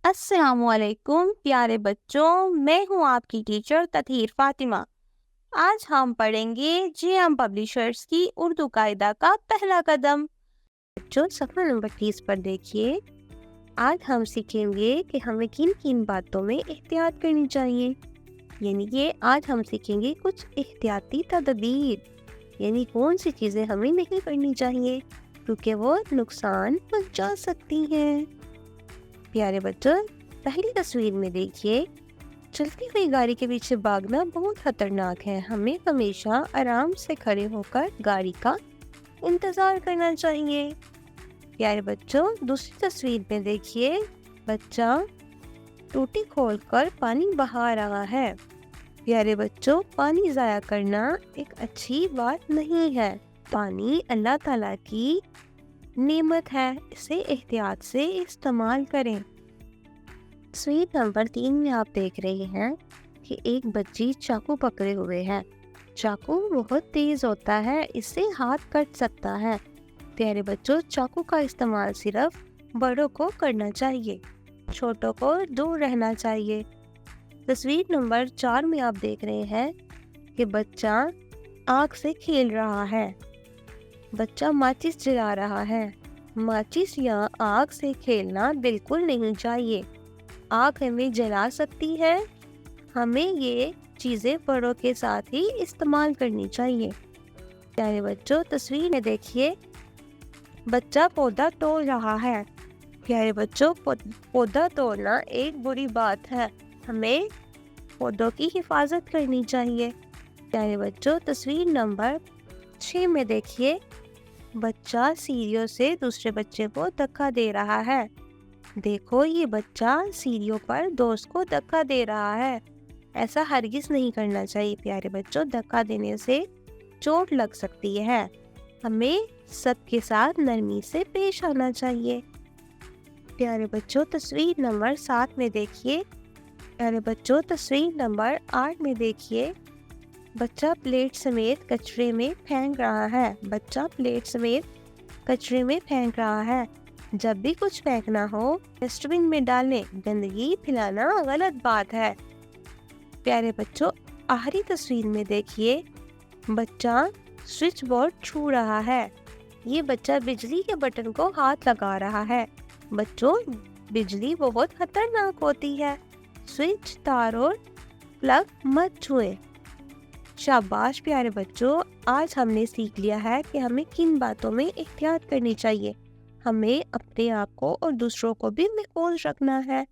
السلام علیکم پیارے بچوں، میں ہوں آپ کی ٹیچر تطہیر فاطمہ۔ آج ہم پڑھیں گے جے ایم پبلیشرز کی اردو قاعدہ کا پہلا قدم۔ بچوں صفحہ نمبر 30 پر دیکھیے۔ آج ہم سیکھیں گے کہ ہمیں کن کن باتوں میں احتیاط کرنی چاہیے، یعنی کہ آج ہم سیکھیں گے کچھ احتیاطی تدابیر، یعنی کون سی چیزیں ہمیں نہیں کرنی چاہیے کیونکہ وہ نقصان پہنچا سکتی ہیں۔ پیارے بچوں، پہلی تصویر میں دیکھیے، چلتی ہوئی گاڑی کے پیچھے بھاگنا بہت خطرناک ہے۔ ہمیں ہمیشہ آرام سے کھڑے ہو کر گاڑی کا انتظار کرنا چاہیے۔ پیارے بچوں، دوسری تصویر میں دیکھیے، بچہ ٹوٹی کھول کر پانی بہا رہا ہے۔ پیارے بچوں، پانی ضائع کرنا ایک اچھی بات نہیں ہے۔ پانی اللہ تعالیٰ کی نعمت ہے، اسے احتیاط سے استعمال کریں۔ تصویر نمبر 3 میں آپ دیکھ رہے ہیں کہ ایک بچی چاقو پکڑے ہوئے ہے۔ چاقو بہت تیز ہوتا ہے، اس سے ہاتھ کٹ سکتا ہے۔ پیارے بچوں، چاقو کا استعمال صرف بڑوں کو کرنا چاہیے، چھوٹوں کو دور رہنا چاہیے۔ تصویر نمبر 4 میں آپ دیکھ رہے ہیں کہ بچہ آگ سے کھیل رہا ہے۔ بچہ ماچس جلا رہا ہے۔ ماچس یا آگ سے کھیلنا بالکل نہیں چاہیے، آگ ہمیں جلا سکتی ہے۔ ہمیں یہ چیزیں بڑوں کے ساتھ ہی استعمال کرنی چاہیے۔ پیارے بچوں، تصویر میں دیکھیے، بچہ پودا توڑ رہا ہے۔ پیارے بچوں، پودا توڑنا ایک بری بات ہے، ہمیں پودوں کی حفاظت کرنی چاہیے۔ پیارے بچوں، تصویر نمبر 6 میں دیکھیے، بچہ سیڑھیوں سے دوسرے بچے کو دھکا دے رہا ہے۔ دیکھو، یہ بچہ سیڑھیوں پر دوست کو دھکا دے رہا ہے۔ ایسا ہرگز نہیں کرنا چاہیے پیارے بچوں، دھکا دینے سے چوٹ لگ سکتی ہے۔ ہمیں سب کے ساتھ نرمی سے پیش آنا چاہیے۔ پیارے بچوں، تصویر نمبر 7 میں دیکھیے۔ پیارے بچوں، تصویر نمبر 8 میں دیکھیے، بچہ پلیٹ سمیت کچرے میں پھینک رہا ہے۔ بچہ پلیٹ سمیت کچرے میں پھینک رہا ہے۔ جب بھی کچھ پھینکنا ہو ڈسٹ بن میں ڈالیں، گندگی پھیلانا غلط بات ہے۔ پیارے بچوں، آخری تصویر میں دیکھیے، بچہ سوئچ بورڈ چھو رہا ہے۔ یہ بچہ بجلی کے بٹن کو ہاتھ لگا رہا ہے۔ بچوں، بجلی بہت خطرناک ہوتی ہے، سوئچ، تار اور پلگ مت چھوئیں۔ شاباش پیارے بچوں، آج ہم نے سیکھ لیا ہے کہ ہمیں کن باتوں میں احتیاط کرنی چاہیے۔ ہمیں اپنے آپ کو اور دوسروں کو بھی محفوظ رکھنا ہے۔